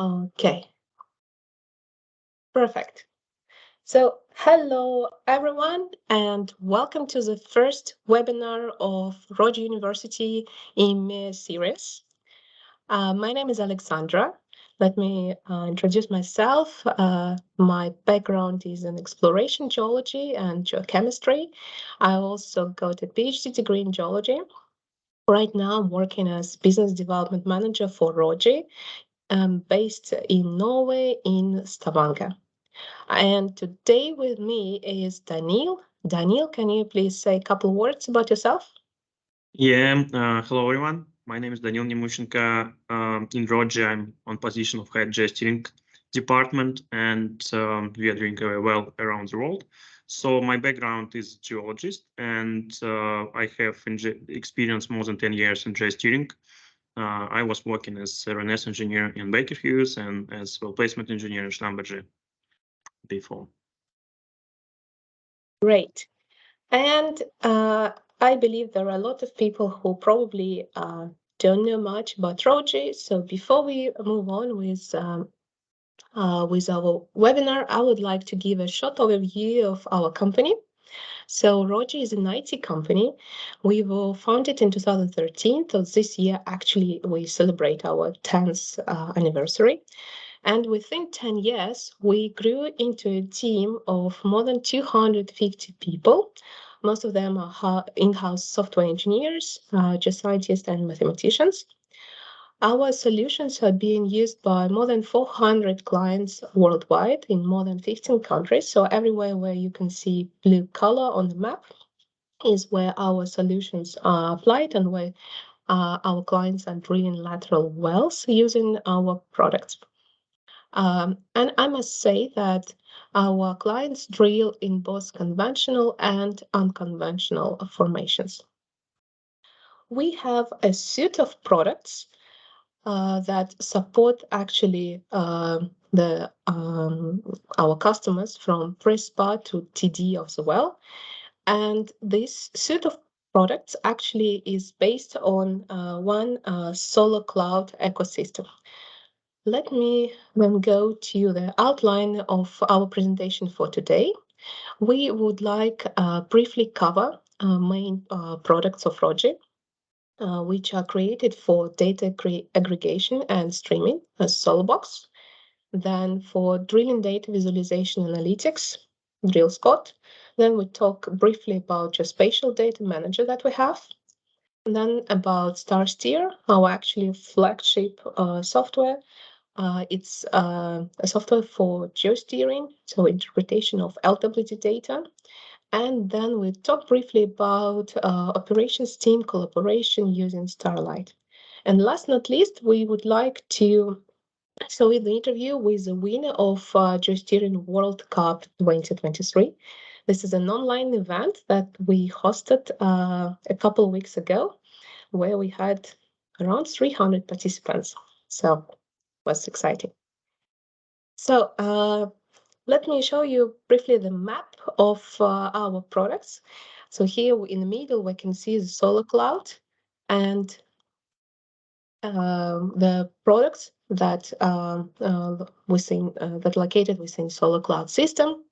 Okay, perfect. So, hello everyone, and welcome to the first webinar of ROGII University EMEA series. My name is Alexandra. Let me introduce myself. My background is in exploration geology and geochemistry. I also got a PhD degree in geology. Right now, I'm working as business development manager for ROGII, based in Norway, in Stavanger. And today with me is Danil. Danil, can you please say a couple words about yourself? Hello everyone. My name is Danil Nemushchenko. In ROGII, I'm on position of head geosteering department, and we are doing very well around the world. So my background is geologist, and I have experience more than 10 years in geosteering. I was working as a RNS engineer in Baker Hughes and as well placement engineer in Schlumberger before. Great. And I believe there are a lot of people who probably don't know much about ROGII. So before we move on with our webinar, I would like to give a short overview of our company. So ROGII is an IT company. We were founded in 2013. So this year, actually, we celebrate our 10th anniversary. And within 10 years, we grew into a team of more than 250 people. Most of them are in-house software engineers, geoscientists, and mathematicians. Our solutions are being used by more than 400 clients worldwide in more than 15 countries. So everywhere where you can see blue color on the map is where our solutions are applied and where our clients are drilling lateral wells using our products. And I must say that our clients drill in both conventional and unconventional formations. We have a suite of products that support actually our customers from pre-spa to TD of the well. And this suite of products actually is based on one solar cloud ecosystem. Let me then go to the outline of our presentation for today. We would like briefly cover main products of ROGII, which are created for data aggregation and streaming as Solbox. Then for drilling data visualization analytics, DrillScott. Then we talk briefly about geospatial data manager that we have. And then about StarSteer, our actually flagship software. It's a software for geosteering, so interpretation of LWD data. And then we talk briefly about operations team collaboration using Starlite. And last not least, we would like to show you the interview with the winner of Geosteering World Cup 2023. This is an online event that we hosted a couple of weeks ago, where we had around 300 participants. So was exciting. So let me show you briefly the map of our products. So here in the middle, we can see the solar cloud and the products that that located within solar cloud system.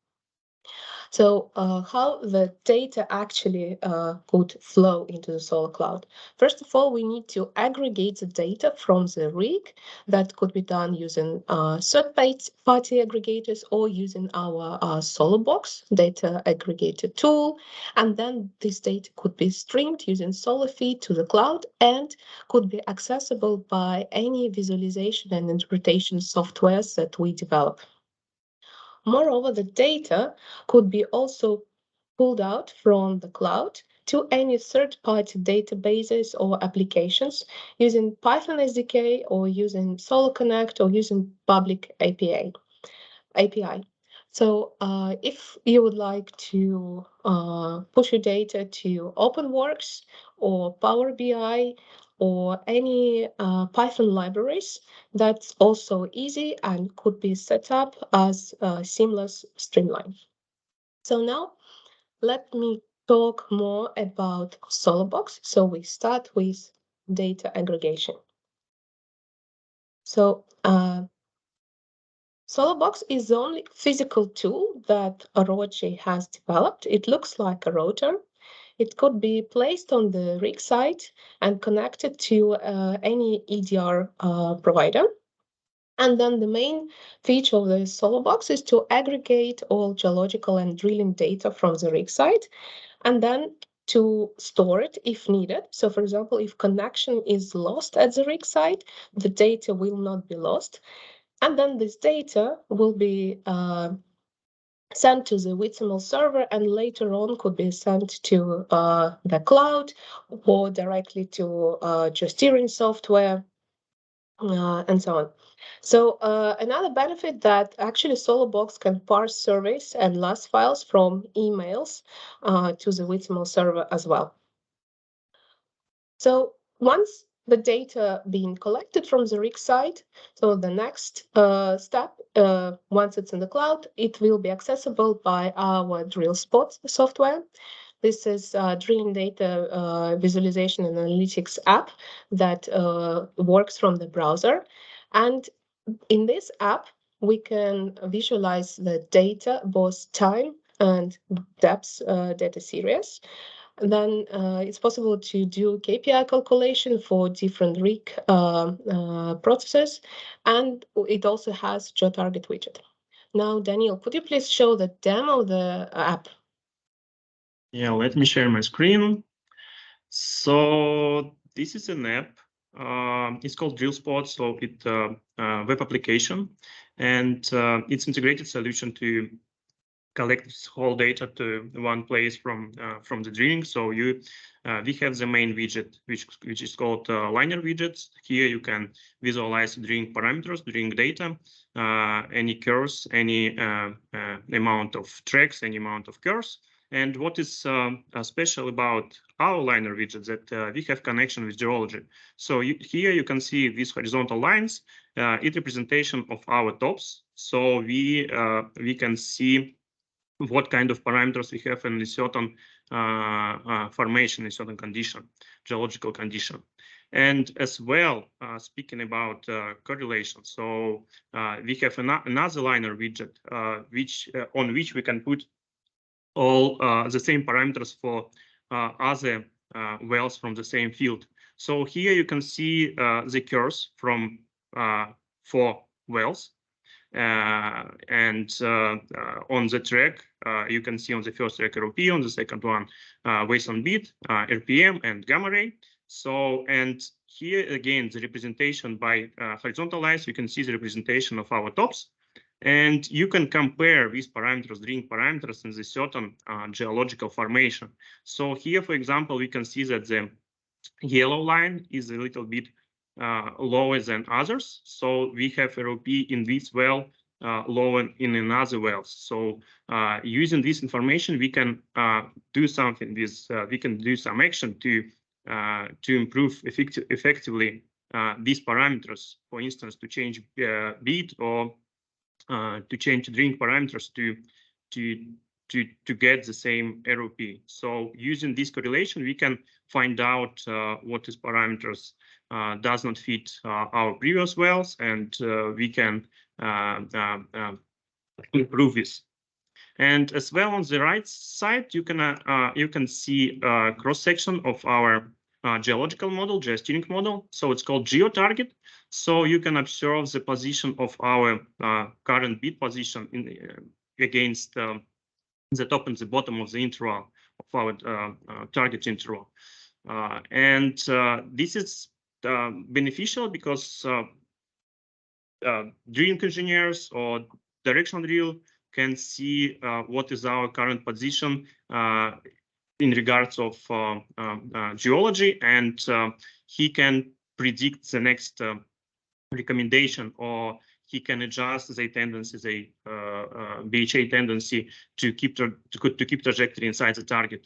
So how the data actually could flow into the solar cloud. First of all, we need to aggregate the data from the rig. That could be done using third-party aggregators or using our Solarbox data aggregator tool. And then this data could be streamed using SolarFeed to the cloud and could be accessible by any visualization and interpretation softwares that we develop. Moreover, the data could be also pulled out from the cloud to any third-party databases or applications using Python SDK or using Solar Connect or using public API. So if you would like to push your data to OpenWorks or Power BI or any Python libraries, that's also easy and could be set up as a seamless streamline. So now let me talk more about Solarbox. So we start with data aggregation. So Solarbox is the only physical tool that ROGII has developed. It looks like a rotor. It could be placed on the rig site and connected to any EDR provider. And then the main feature of the Solarbox is to aggregate all geological and drilling data from the rig site and then to store it if needed. So, for example, if connection is lost at the rig site, the data will not be lost. And then this data will be sent to the WITSML server and later on could be sent to the cloud or directly to Geosteering software and so on. So another benefit that actually Solarbox can parse surveys and LAS files from emails to the WITSML server as well. So once the data being collected from the rig site, so the next step, once it's in the cloud, it will be accessible by our drill spot software. This is drilling data visualization and analytics app that works from the browser. And in this app, we can visualize the data, both time and depth data series. And then it's possible to do KPI calculation for different rig processes, and it also has GeoTarget widget. Now, Daniel, could you please show the demo of the app? Yeah, let me share my screen. So this is an app. It's called DrillSpot, so it's a web application, and it's integrated solution to collect this whole data to one place from the drilling. So we have the main widget, which is called liner widgets. Here you can visualize drilling parameters, drilling data, any curves, any amount of tracks, any amount of curves. And what is special about our liner widget that we have connection with geology. So here you can see these horizontal lines. It's representation of our tops. So we can see what kind of parameters we have in a certain formation, a certain condition, geological condition. And as well, speaking about correlation, so we have another liner widget, on which we can put all the same parameters for other wells from the same field. So here you can see the curves from 4 wells. And on the track, you can see on the first track ROP, on the second one waste on beat, RPM, and gamma ray. So, and here again, the representation by horizontal lines, you can see the representation of our tops. And you can compare these parameters, drilling parameters, in the certain geological formation. So here, for example, we can see that the yellow line is a little bit lower than others. So we have ROP in this well lower in another wells. So using this information, we can do something with, we can do some action to improve effectively these parameters. For instance, to change beat or to change drilling parameters to get the same ROP. So using this correlation, we can find out what these parameters does not fit our previous wells, and we can improve this. And as well, on the right side, you can see a cross section of our geological model, geosteering model. So it's called GeoTarget. So you can observe the position of our current bit position against the top and the bottom of the interval of our target interval. And this is beneficial because drilling engineers or directional drill can see what is our current position in regards of geology, and he can predict the next recommendation, or he can adjust the tendency, the BHA tendency to keep trajectory inside the target.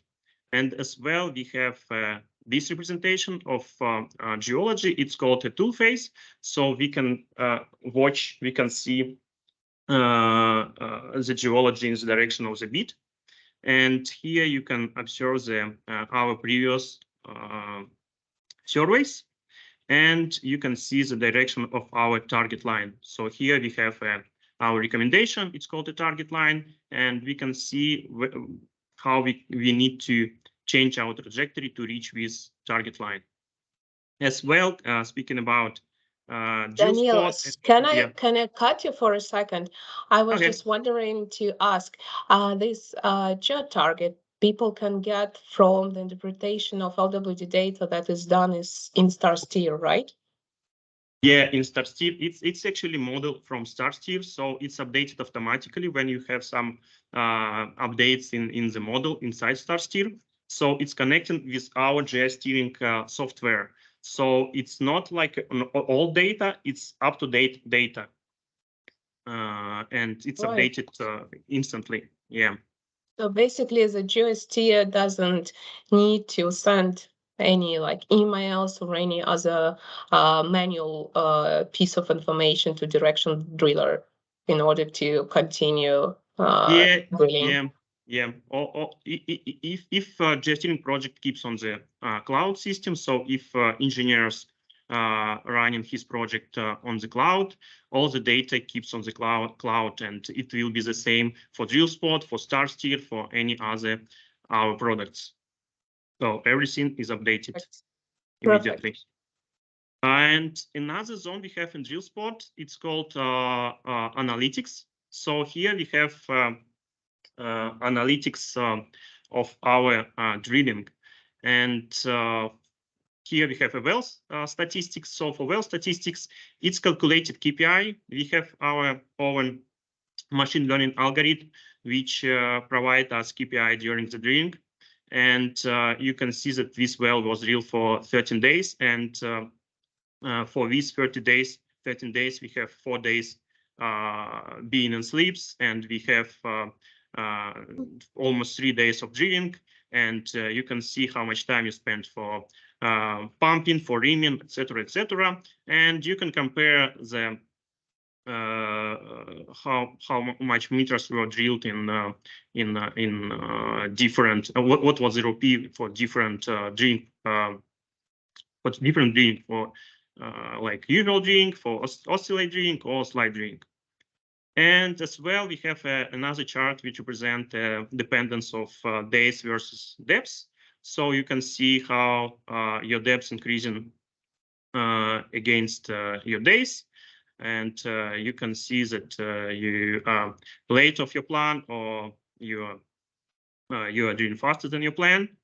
And as well, we have this representation of geology. It's called a tool phase. So we can watch, we can see the geology in the direction of the beat. And here you can observe our previous surveys, and you can see the direction of our target line. So here we have our recommendation. It's called a target line, and we can see how we need to change our trajectory to reach this target line. As well, speaking about Danil, GeoSpot, can yeah. can I cut you for a second? I was Okay. just wondering to ask, this geo-target people can get from the interpretation of LWD data that is done in StarSteer, right? Yeah, in StarSteer, it's actually modeled from StarSteer, so it's updated automatically when you have some updates in the model inside StarSteer. So it's connected with our geosteering software. So it's not like all data; it's up-to-date data, and it's Right. updated instantly. Yeah. So basically, the geosteer doesn't need to send any like emails or any other manual piece of information to direction driller in order to continue Yeah, drilling. yeah, yeah. Or if geosteering project keeps on the cloud system, so if engineers running his project on the cloud, all the data keeps on the cloud, and it will be the same for GeoSpot, for StarSteer, for any other our products. So everything is updated immediately. Perfect. And another zone we have in GeoSpot, it's called analytics. So here we have analytics of our drilling. And here we have a well statistics. So for well statistics, it's calculated KPI. We have our own machine learning algorithm, which provide us KPI during the drilling. And you can see that this well was drilled for 13 days. And for these 13 days, we have 4 days being in sleeps, and we have almost 3 days of drilling. And you can see how much time you spent for pumping, for reaming, etc., etc. And you can compare the how much meters were drilled in different what was the ROP for different drilling what's different drilling for like usual drilling, for oscillate drilling, or slide drilling. And as well, we have another chart which represent dependence of days versus depths. So you can see how your depths increasing against your days. And you can see that you are late of your plan, or you are doing faster than your plan.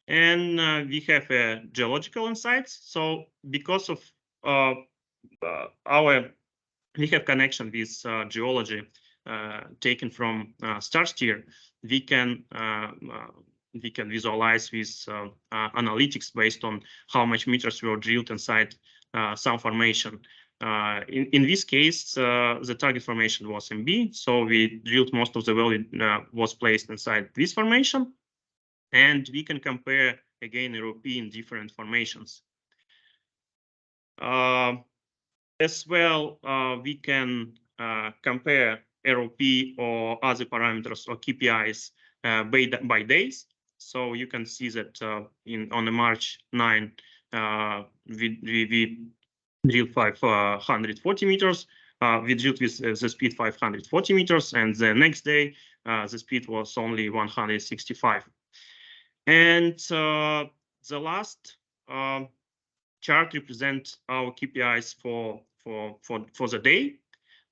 And we have geological insights. So because of we have connection with geology taken from StarSteer, we can visualize with analytics based on how much meters were drilled inside some formation. In this case, the target formation was MB, so we drilled most of the well was placed inside this formation. And we can compare again European different formations. As well, we can compare ROP or other parameters or KPIs by days. So you can see that on the March 9, we drilled 540 meters. We drilled with the speed 540 meters, and the next day the speed was only 165. And the last chart represents our KPIs for the day.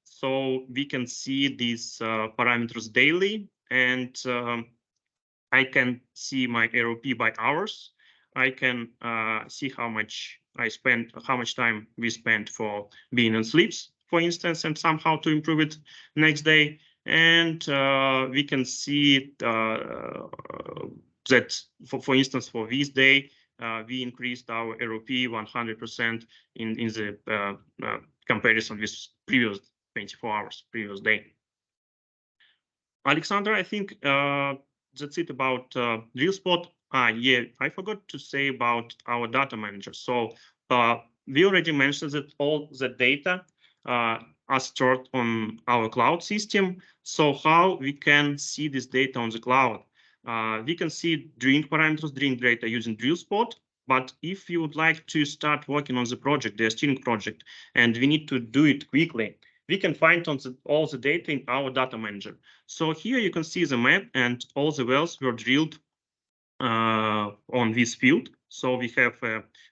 So we can see these parameters daily, and I can see my ROP by hours. I can see how much I spent, how much time we spent for being in sleeps, for instance, and somehow to improve it next day. And we can see that, for instance, for this day, we increased our ROP 100% in the comparison with previous 24 hours, previous day. Alexandra, I think that's it about GeoSpot. Yeah, I forgot to say about our data manager. So we already mentioned that all the data are stored on our cloud system. So how we can see this data on the cloud? We can see drilling parameters, drilling data using GeoSpot. But if you would like to start working on the project, the steering project, and we need to do it quickly, we can find all the data in our data manager. So here you can see the map, and all the wells were drilled on this field. So we have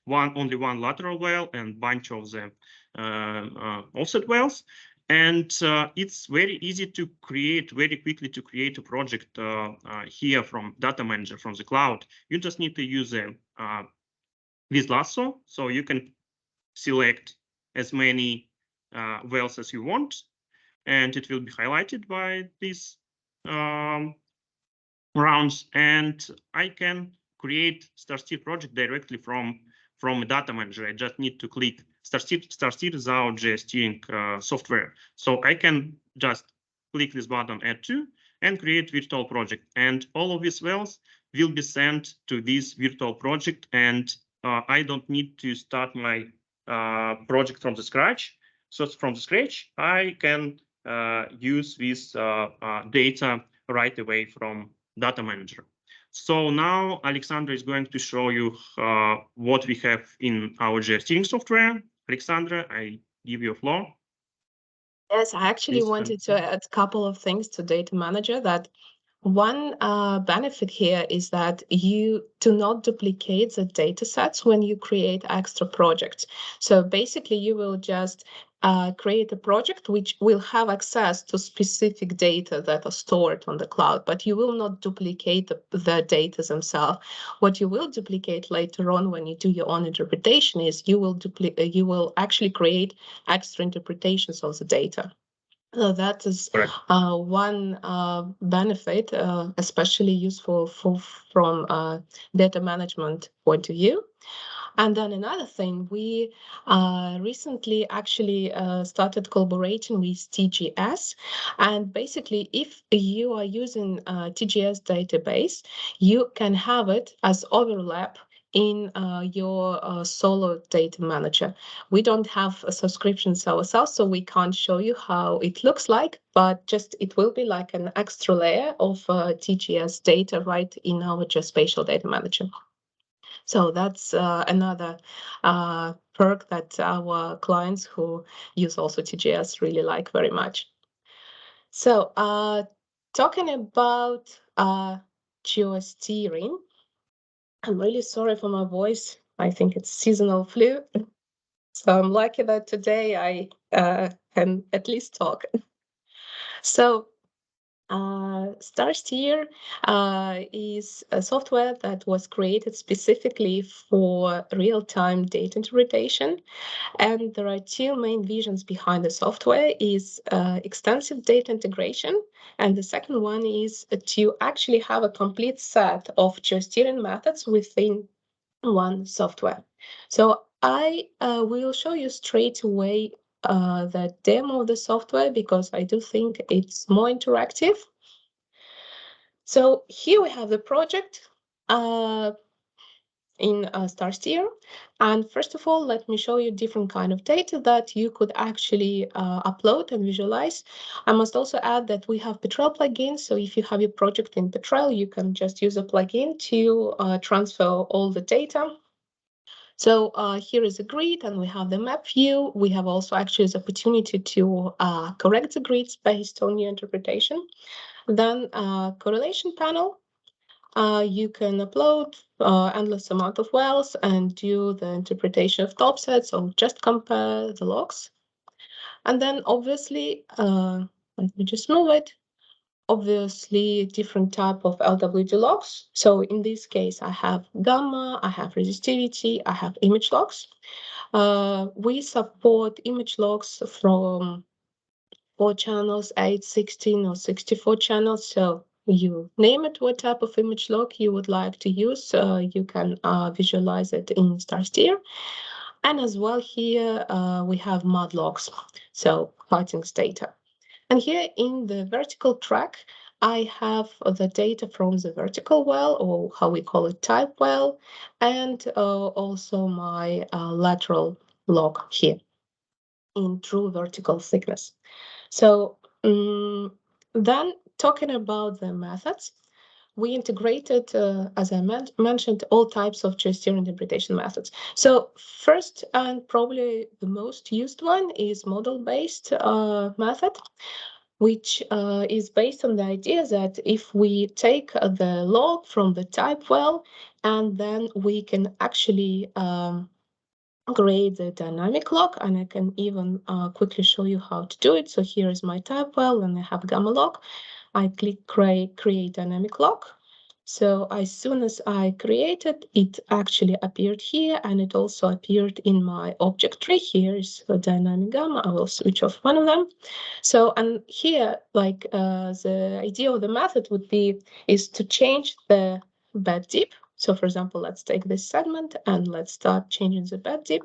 only one lateral well and bunch of the offset wells. And it's very easy to create, very quickly to create a project here from data manager, from the cloud. You just need to use this lasso, so you can select as many wells as you want, and it will be highlighted by these rounds, and I can create Starsteer project directly from a data manager. I just need to click Starsteer is our geosteering software. So I can just click this button, add to, and create virtual project. And all of these wells will be sent to this virtual project, and I don't need to start my project from the scratch. So from the scratch, I can use this data right away from data manager. So now Alexandra is going to show you what we have in our geosteering software. Alexandra, I give you a floor. Yes, I actually wanted to add a couple of things to Data Manager. That one benefit here is that you do not duplicate the data sets when you create extra projects. So basically, you will just create a project which will have access to specific data that are stored on the cloud, but you will not duplicate the data themselves. What you will duplicate later on when you do your own interpretation is you will actually create extra interpretations of the data. So that is one benefit, especially useful from data management point of view. And then another thing, we recently actually started collaborating with TGS. And basically, if you are using TGS database, you can have it as overlap in your solo data manager. We don't have a subscription ourselves, so we can't show you how it looks like, but just it will be like an extra layer of TGS data right in our geospatial data manager. So that's another perk that our clients who use also TGS really like very much. So talking about geosteering, I'm really sorry for my voice. I think it's seasonal flu. So I'm lucky that today I can at least talk. So Starsteer is a software that was created specifically for real-time data interpretation. And there are two main visions behind the software is extensive data integration. And the second one is to actually have a complete set of geosteering methods within one software. So I will show you straight away the demo of the software because I do think it's more interactive. So here we have the project in Starsteer. And first of all, let me show you different kind of data that you could actually upload and visualize. I must also add that we have Petrel plugins. So if you have your project in Petrel, you can just use a plugin to transfer all the data. So here is a grid, and we have the map view. We have also actually the opportunity to correct the grids based on your interpretation. Then correlation panel. You can upload endless amount of wells and do the interpretation of top sets or just compare the logs. And then obviously, let me just move it. Obviously, different type of LWD logs. So in this case, I have gamma, I have resistivity, I have image logs. We support image logs from 4 channels, 8, 16, or 64 channels. So you name it what type of image log you would like to use. You can visualize it in Starsteer. And as well here, we have mod logs, so cuttings data. And here in the vertical track, I have the data from the vertical well, or how we call it type well, and also my lateral log here in true vertical thickness. So then talking about the methods, we integrated, as I mentioned, all types of geosteering interpretation methods. So first and probably the most used one is model-based method, which is based on the idea that if we take the log from the type well, and then we can actually create the dynamic log, and I can even quickly show you how to do it. So here is my type well, and I have gamma log. I click create dynamic log. So as soon as I created, it actually appeared here, and it also appeared in my object tree. Here is the dynamic gamma. I will switch off one of them. So, and here, like the idea of the method would be is to change the bed dip. So for example, let's take this segment and let's start changing the bed dip.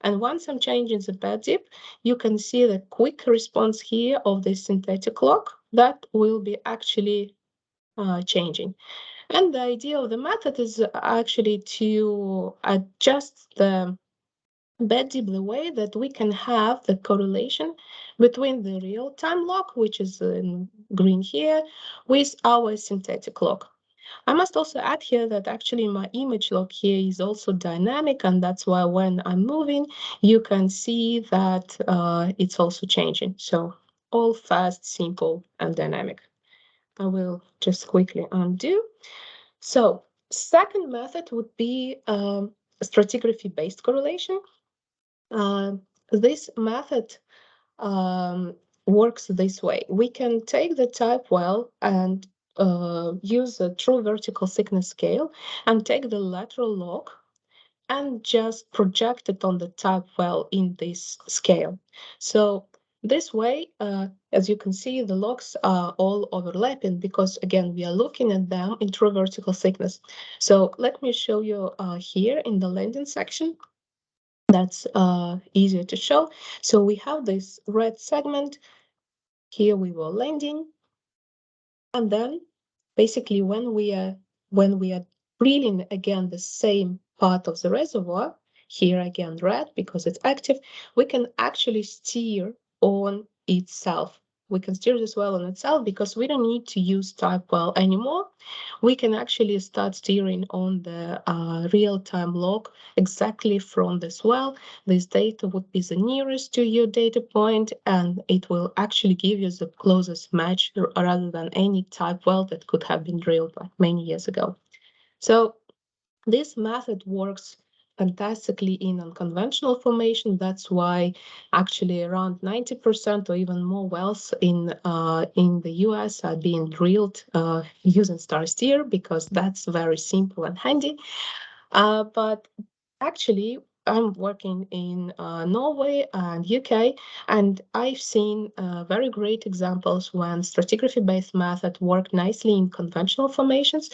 And once I'm changing the bed dip, you can see the quick response here of the synthetic log that will be actually changing. And the idea of the method is actually to adjust the bed dip the way that we can have the correlation between the real-time log, which is in green here, with our synthetic log. I must also add here that actually my image log here is also dynamic, and that's why when I'm moving, you can see that it's also changing. So all fast, simple, and dynamic. I will just quickly undo. So second method would be stratigraphy-based correlation. This method works this way. We can take the type well and use a true vertical thickness scale and take the lateral log and just project it on the type well in this scale. So this way, as you can see, the logs are all overlapping because, again, we are looking at them in true vertical thickness. So let me show you here in the landing section. That's easier to show. So we have this red segment. Here we were landing. And then basically when we are drilling again the same part of the reservoir, here again red because it's active, we can actually steer on itself. We can steer this well on itself because we don't need to use type well anymore. We can actually start steering on the real-time log exactly from this well. This data would be the nearest to your data point, and it will actually give you the closest match rather than any type well that could have been drilled like many years ago. So this method works fantastically in unconventional formation. That's why actually around 90% or even more wells in the US are being drilled using Starsteer because that's very simple and handy. But actually, I'm working in Norway and UK, and I've seen very great examples when stratigraphy-based method work nicely in conventional formations.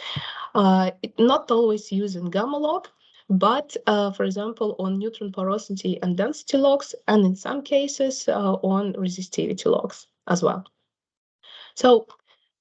Not always using gamma log, but for example, on neutron porosity and density logs, and in some cases on resistivity logs as well. So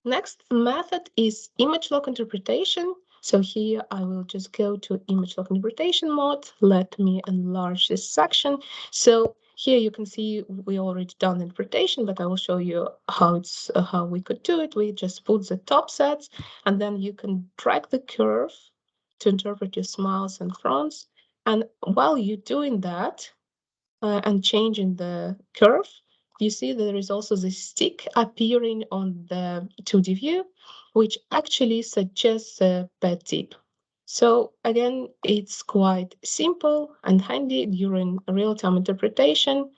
next method is image log interpretation. So here I will just go to image log interpretation mode. Let me enlarge this section. So here you can see we already done interpretation, but I will show you how we could do it. We just put the top sets, and then you can drag the curve to interpret your smiles and frowns. And while you're doing that, and changing the curve, you see there is also the stick appearing on the 2D view, which actually suggests a bed dip. So again, it's quite simple and handy during real-time interpretation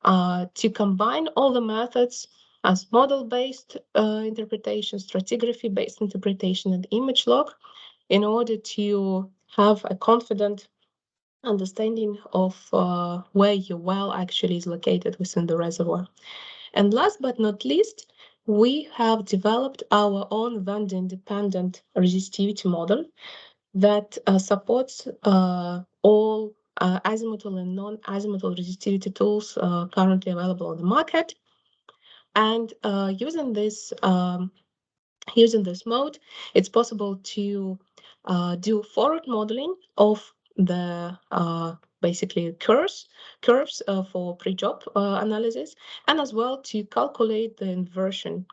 to combine all the methods as model-based interpretation, stratigraphy-based interpretation, and image log in order to have a confident understanding of where your well actually is located within the reservoir. And last but not least, we have developed our own vendor-independent resistivity model that supports all azimuthal and non-azimuthal resistivity tools currently available on the market. And using this mode, it's possible to do forward modeling of the basically curves for pre-job analysis, and as well to calculate the inversion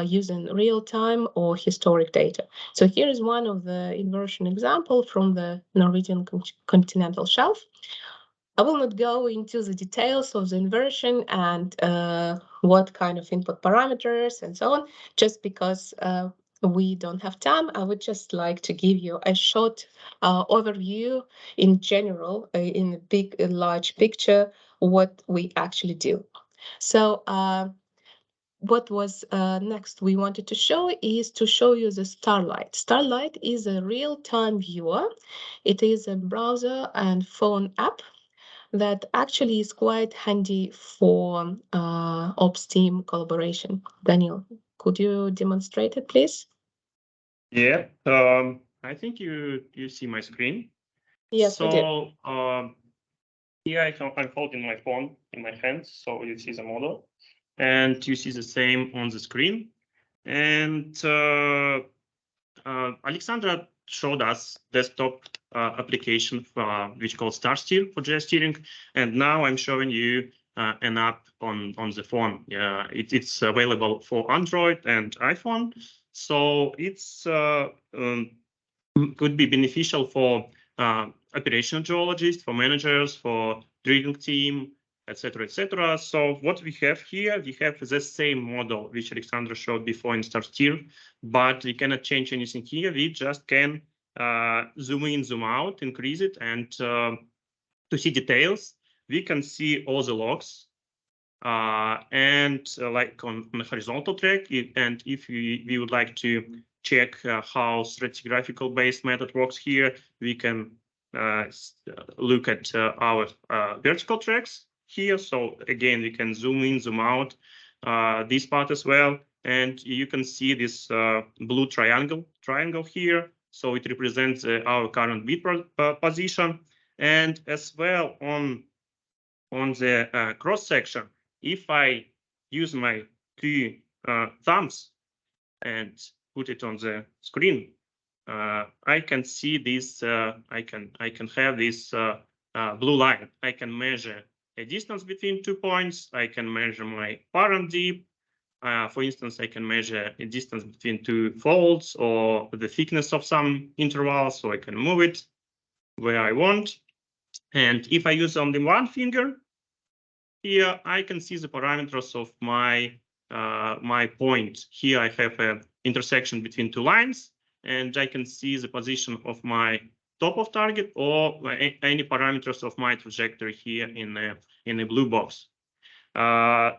using real-time or historic data. So here is one of the inversion example from the Norwegian continental shelf. I will not go into the details of the inversion and what kind of input parameters and so on, just because we don't have time. I would just like to give you a short overview in general, in a big, large picture, what we actually do. So what was next we wanted to show is to show you the Starlite. Starlite is a real-time viewer. It is a browser and phone app that actually is quite handy for ops team collaboration. Danil, could you demonstrate it, please? Yeah, I think you see my screen. Yes, we do. So here I'm holding my phone in my hands, so you see the model, and you see the same on the screen. And Alexandra showed us desktop application which called Starsteer for geosteering, and now I'm showing you an app on the phone. It's available for Android and iPhone, so it's could be beneficial for operational geologists, for managers, for drilling team, etc., etc. So what we have here, we have the same model which Alexandra showed before in Starsteer, but we cannot change anything here. We just can zoom in, zoom out, increase it, and to see details, we can see all the logs. And like on the horizontal track, and if we would like to check how stratigraphical based method works here, we can look at our vertical tracks here. So again, we can zoom in, zoom out this part as well. And you can see this blue triangle here. So it represents our current bid position. And as well on the cross section, if I use my two thumbs and put it on the screen, I can see this. I can have this blue line. I can measure a distance between 2 points. I can measure my parent deep. For instance, I can measure a distance between two folds or the thickness of some interval, so I can move it where I want. And if I use only one finger, here I can see the parameters of my my point. Here I have an intersection between two lines, and I can see the position of my top of target or any parameters of my trajectory here in a blue box.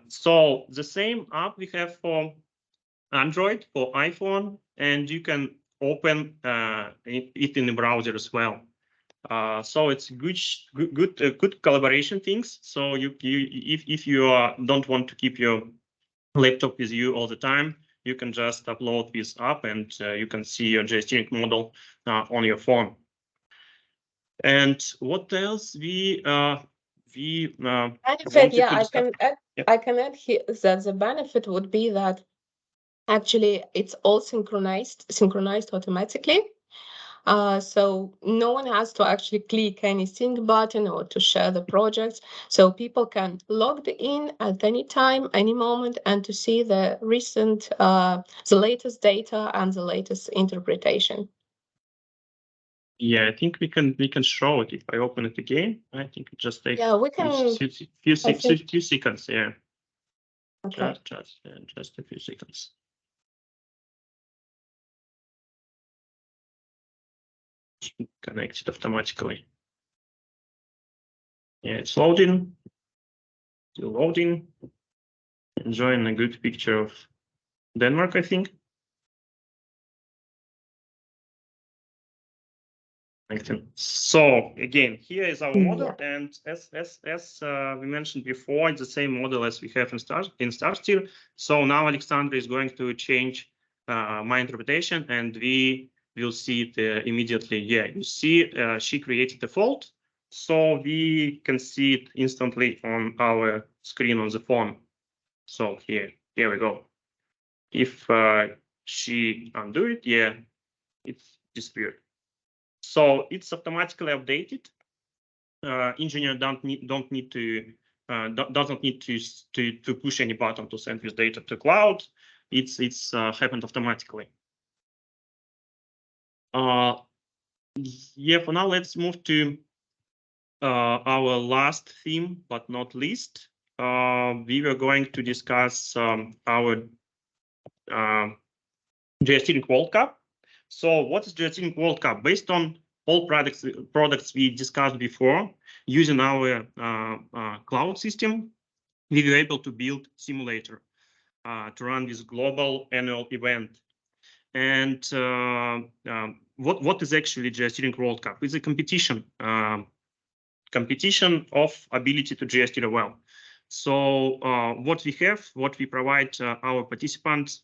So the same app we have for Android, for iPhone, and you can open it in the browser as well. So it's good collaboration things. So if you don't want to keep your laptop with you all the time, you can just upload this app and you can see your geosteering model on your phone. And what else we benefit, yeah, I can add. Yeah. I can add here that the benefit would be that actually it's all synchronized automatically. So no one has to actually click any sync button or to share the projects. So people can log in at any time, any moment, and to see the recent, the latest data and the latest interpretation. Yeah, I think we can show it if I open it again. I think it just takes few seconds. Yeah. Okay. Just a few seconds. Connected automatically. Yeah, it's loading. Still loading. Enjoying a good picture of Denmark, I think. So again, here is our model, and as we mentioned before, it's the same model as we have in Starsteer. So now Alexandra is going to change my interpretation, and we will see it immediately. Yeah, you see, she created a fault, so we can see it instantly on our screen on the phone. So here we go. If she undo it, yeah, it's disappeared. So it's automatically updated engineer doesn't need to push any button to send this data to cloud. It's happened automatically. Yeah, for now, let's move to our last theme, but not least. We were going to discuss our Geosteering World Cup. So what is Geosteering World Cup? Based on all products we discussed before, using our cloud system, we were able to build simulator to run this global annual event. And what is actually Geosteering World Cup? It's a competition of ability to geosteer well. So what we provide our participants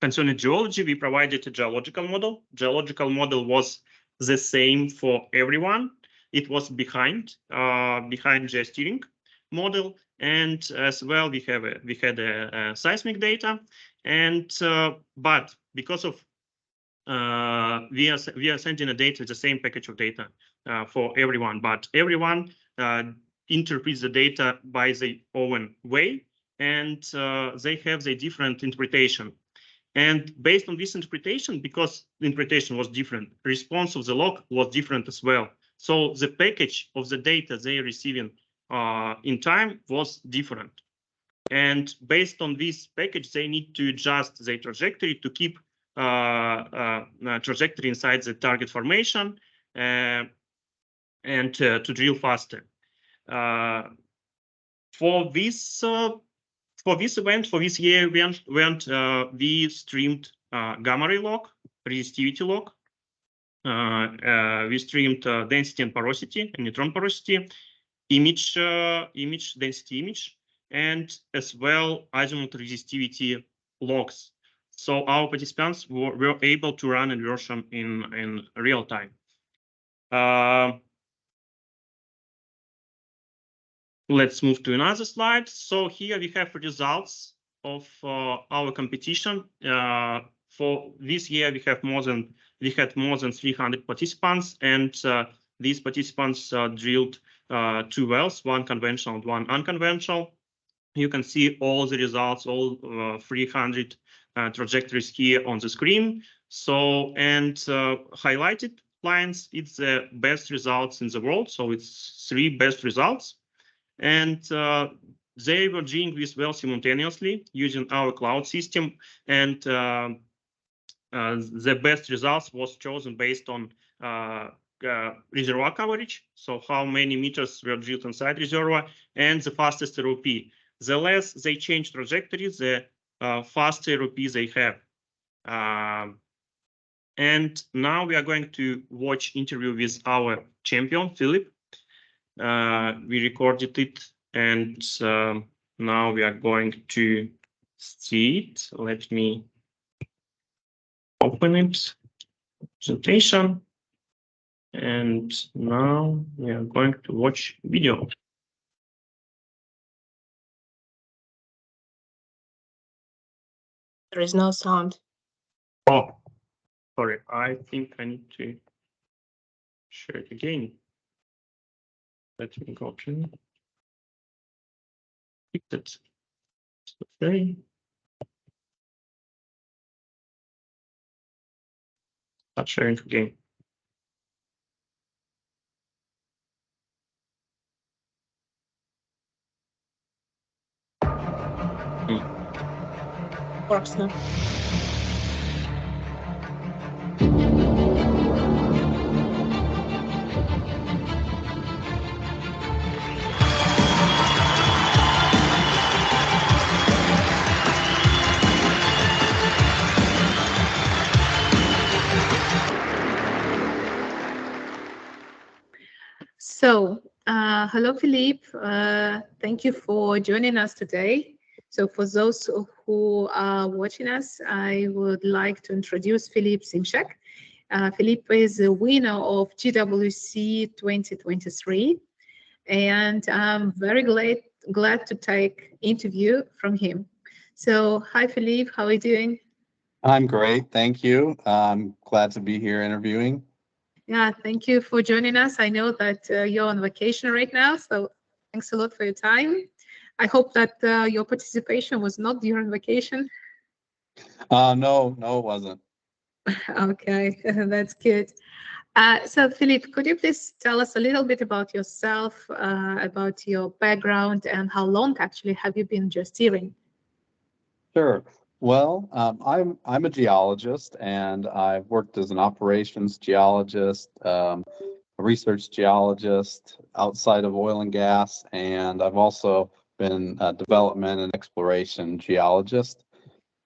concerning geology, we provided a geological model. Geological model was the same for everyone. It was behind geosteering model, and as well we had a seismic data, and but because of we are sending a data, the same package of data for everyone, but everyone interprets the data by their own way, and they have the different interpretation. And based on this interpretation, because the interpretation was different, response of the log was different as well. So the package of the data they are receiving in time was different. And based on this package, they need to adjust their trajectory to keep trajectory inside the target formation and to drill faster. For this event, for this year event, we streamed gamma ray log, resistivity log. We streamed density and porosity, and neutron porosity, image density image, and as well azimuth resistivity logs. So our participants were able to run inversion in real time. Let's move to another slide. So here we have results of our competition. For this year, we had more than 300 participants, and these participants drilled 2 wells, one conventional and one unconventional. You can see all the results, all 300 trajectories here on the screen. So, and highlighted lines, it's the best results in the world. So it's 3 best results. And they were doing this well simultaneously using our cloud system. And the best results was chosen based on reservoir coverage. So how many meters were drilled inside reservoir, and the fastest ROP. The less they change trajectory, the faster ROP they have. And now we are going to watch interview with our champion, Philip. We recorded it, and now we are going to see it. Let me open it, presentation, and now we are going to watch video. There is no sound. Oh, sorry, I think I need to share it again. Let me go to fix it. Okay. Start sharing again. Works now. So, hello, Philippe. Thank you for joining us today. So for those who are watching us, I would like to introduce Philippe Simchak. Philippe is the winner of GWC 2023, and I'm very glad to take interview from him. So, hi, Philippe. How are you doing? I'm great, thank you. I'm glad to be here interviewing. Yeah, thank you for joining us. I know that you're on vacation right now, so thanks a lot for your time. I hope that your participation was not during vacation. No, it wasn't. Okay, that's good. So, Philippe, could you please tell us a little bit about yourself, about your background, and how long actually have you been geosteering? Sure. Well, I'm a geologist, and I've worked as an operations geologist, a research geologist outside of oil and gas, and I've also been a development and exploration geologist.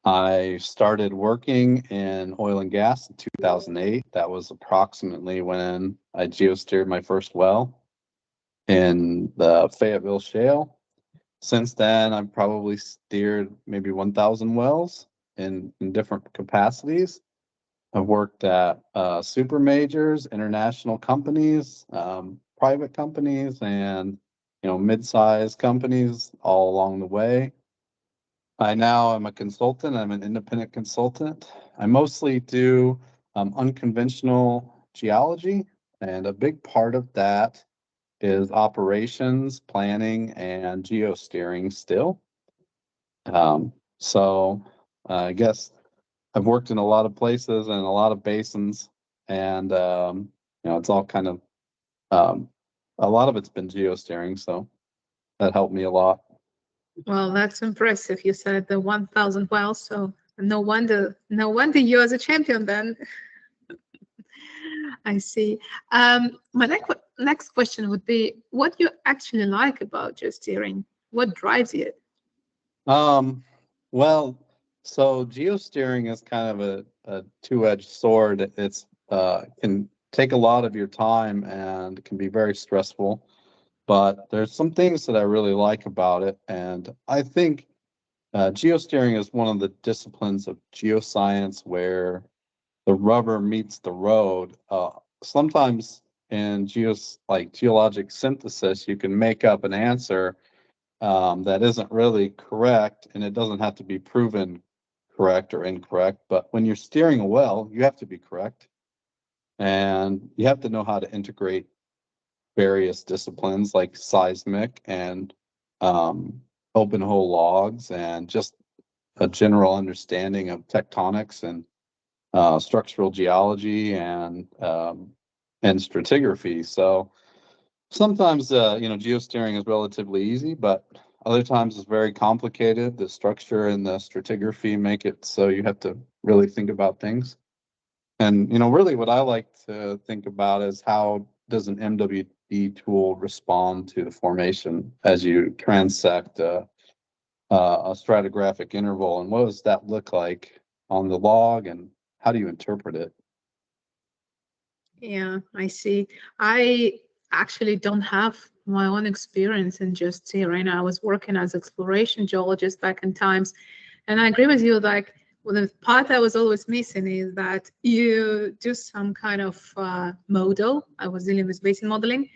I started working in oil and gas in 2008. That was approximately when I geosteered my first well in the Fayetteville Shale. Since then, I've probably steered maybe 1,000 wells in different capacities. I've worked at super majors, international companies, private companies, and mid-sized companies all along the way. I now am a consultant. I'm an independent consultant. I mostly do unconventional geology, and a big part of that is operations, planning, and geosteering still. So I guess I've worked in a lot of places and a lot of basins, and it's all kind of um, a lot of it's been geosteering, so that helped me a lot. Well, that's impressive. You said the 1,000 wells, so no wonder you're the champion then. I see. My next question would be, what you actually like about geosteering? What drives you? Um, well, so geosteering is kind of a two-edged sword. It's can take a lot of your time and can be very stressful, but there's some things that I really like about it, and I think geosteering is one of the disciplines of geoscience where the rubber meets the road. Sometimes in geologic synthesis, you can make up an answer that isn't really correct, and it doesn't have to be proven correct or incorrect. But when you're steering a well, you have to be correct, and you have to know how to integrate various disciplines like seismic and um, open hole logs, and just a general understanding of tectonics and structural geology and stratigraphy. So sometimes, geosteering is relatively easy, but other times it's very complicated. The structure and the stratigraphy make it so you have to really think about things. And, really what I like to think about is how does an MWD tool respond to the formation as you transect a stratigraphic interval, and what does that look like on the log, and how do you interpret it? Yeah, I see. I actually don't have my own experience in geosteering. I was working as exploration geologist back in times, and I agree with you. Like, well, the part I was always missing is that you do some kind of model. I was dealing with basin modeling,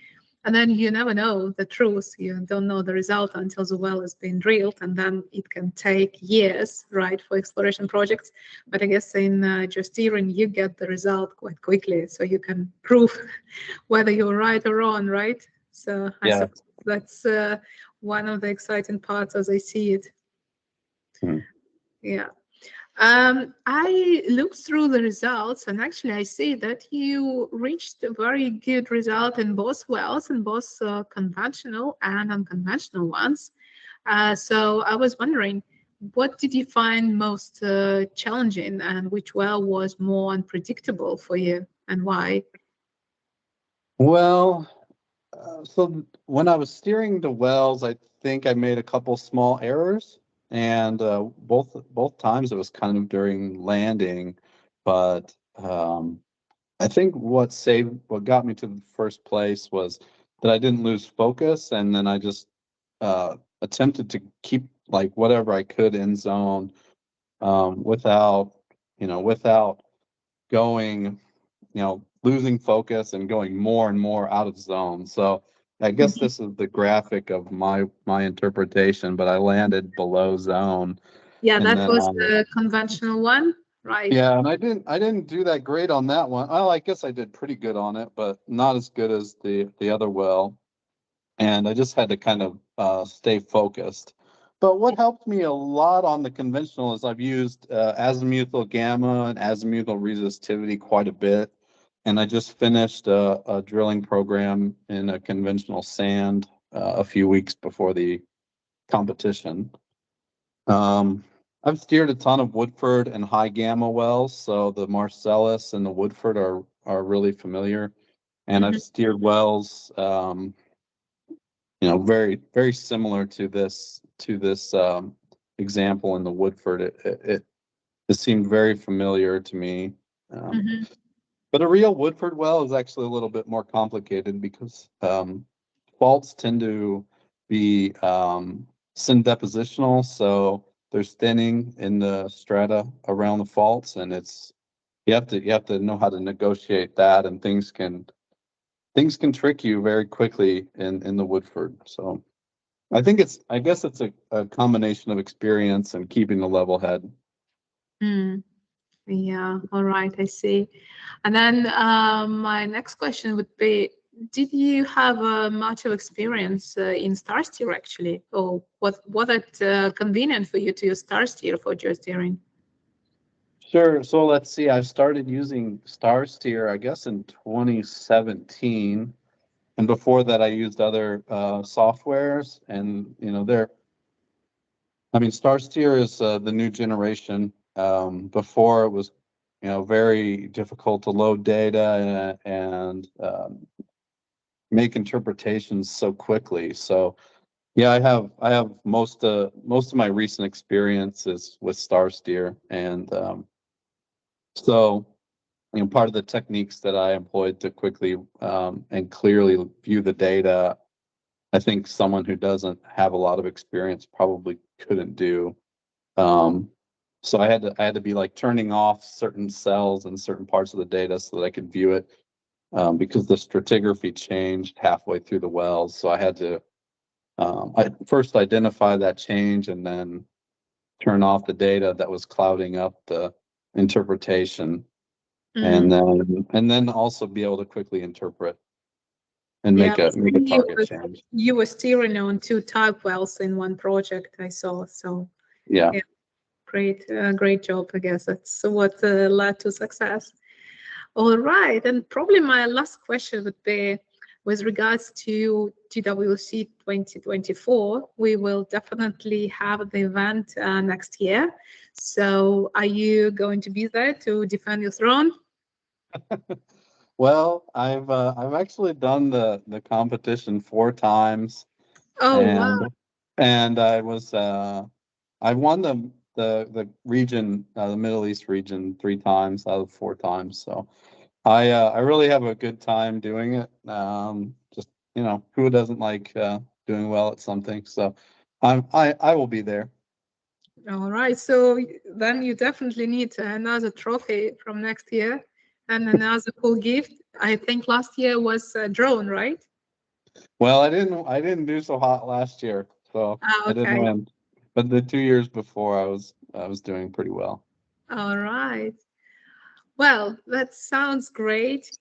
and then you never know the truth. You don't know the result until the well has been drilled, and then it can take years, right, for exploration projects. But I guess in geosteering, you get the result quite quickly, so you can prove whether you're right or wrong, right? So I Yeah. suppose that's one of the exciting parts as I see it. Hmm. Yeah. I looked through the results, and actually, I see that you reached a very good result in both wells, in both conventional and unconventional ones. So I was wondering, what did you find most challenging, and which well was more unpredictable for you, and why? Well, so when I was steering the wells, I think I made a couple small errors, and both times it was kind of during landing. But I think what got me to the first place was that I didn't lose focus, and then I just attempted to keep like whatever I could in zone, without going, losing focus and going more and more out of zone. So I guess Mhm. this is the graphic of my interpretation, but I landed below zone, Yeah, and that then was the conventional one, right? Yeah, and I didn't do that great on that one. Well, I guess I did pretty good on it, but not as good as the other well. And I just had to kind of stay focused. But what helped me a lot on the conventional is I've used azimuthal gamma and azimuthal resistivity quite a bit. And I just finished a drilling program in a conventional sand a few weeks before the competition. Um, I've steered a ton of Woodford and high gamma wells, so the Marcellus and the Woodford are really familiar. And I've Mhm. steered wells, very similar to this example in the Woodford. It seemed very familiar to me. Um, Mhm. but a real Woodford well is actually a little bit more complicated because faults tend to be syndepositional, so there's thinning in the strata around the faults, and you have to know how to negotiate that, and things can trick you very quickly in the Woodford. So I guess it's a combination of experience and keeping a level head. Mm. Yeah, all right, I see. And then my next question would be, did you have much of experience in star steer actually, or was it convenient for you to use star steer for geosteering? Sure. So let's see. I started using StarSteer, I guess, in 2017, and before that, I used other softwares. And StarSteer is the new generation. Before it was, very difficult to load data and make interpretations so quickly. So yeah, I have most of my recent experiences with StarSteer, and so part of the techniques that I employed to quickly and clearly view the data, I think someone who doesn't have a lot of experience probably couldn't do. Um, so I had to be like turning off certain cells and certain parts of the data so that I could view it, because the stratigraphy changed halfway through the wells. So I had to I first identify that change and then turn off the data that was clouding up the interpretation, Mm. and then also be able to quickly interpret and Yeah, make a target change. you were steering on two type wells in one project I saw. So Yeah. yeah, great job. I guess that's what led to success. All right, and probably my last question would be with regards to GWC 2024. We will definitely have the event next year. So, are you going to be there to defend your throne? Well, I've actually done the competition 4 times, Oh, and wow. I won the region, the Middle East region 3 times out of 4 times. So I really have a good time doing it. Just who doesn't like doing well at something? So I will be there. All right. So, then you definitely need another trophy from next year and another cool gift. I think last year was a drone, right? Well, I didn't do so hot last year, so Ah, I didn't okay. win. But the 2 years before, I was doing pretty well. All right. Well, that sounds great.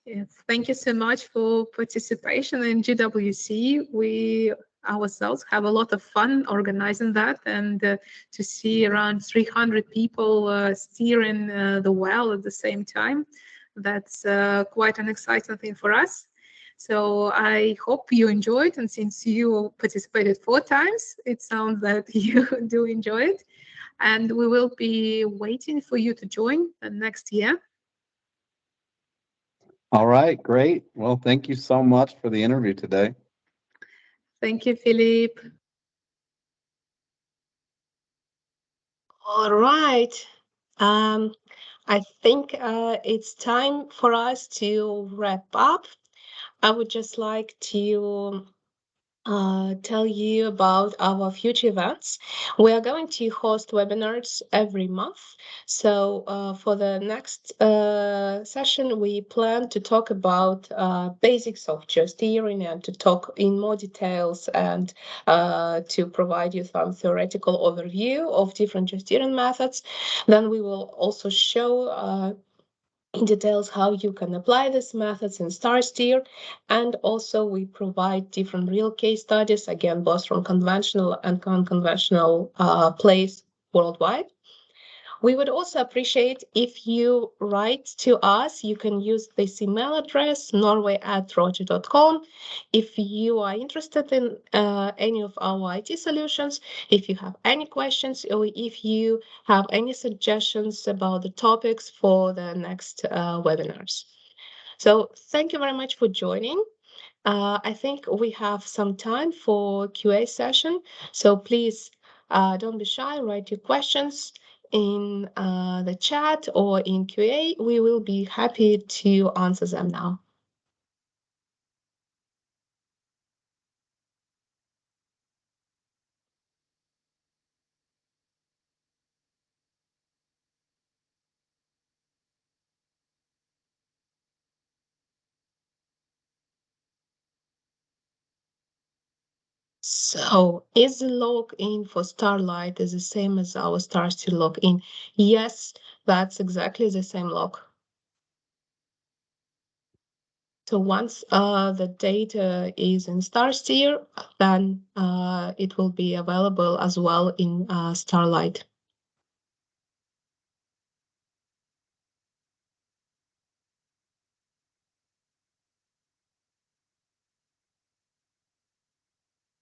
Thank you so much for participation in GWC. We ourselves have a lot of fun organizing that, and to see around 300 people steering the well at the same time, that's quite an exciting thing for us. So I hope you enjoyed, and since you participated 4 times, it sounds that you do enjoy it. And we will be waiting for you to join next year. All right, great. Well, thank you so much for the interview today. Thank you, Philippe. All right. Um, I think it's time for us to wrap up. I would just like to tell you about our future events. We are going to host webinars every month. So for the next session, we plan to talk about basics of geosteering and to talk in more details and to provide you some theoretical overview of different geosteering methods. Then we will also show in details how you can apply these methods in StarSteer. And also we provide different real case studies, again, both from conventional and unconventional plays worldwide. We would also appreciate if you write to us. You can use this email address, norway@rogii.com. If you are interested in any of our IT solutions, if you have any questions, or if you have any suggestions about the topics for the next webinars. So thank you very much for joining. I think we have some time for QA session, so please don't be shy, write your questions in the chat or in QA. We will be happy to answer them now. So is the login for Starlite is the same as our StarSteer login? Yes, that's exactly the same log. So once the data is in StarSteer, then it will be available as well in Starlite.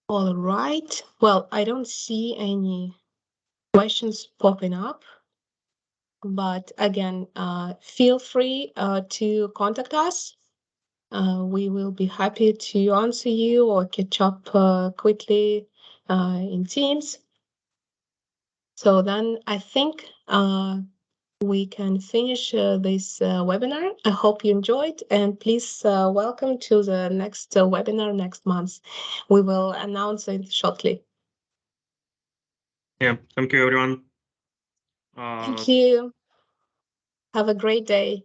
All right. Well, I don't see any questions popping up, but again, feel free to contact us. We will be happy to answer you or catch up quickly in Teams. So then I think we can finish this webinar. I hope you enjoyed, and please welcome to the next webinar next month. We will announce it shortly. Yeah, thank you, everyone. Thank you. Have a great day.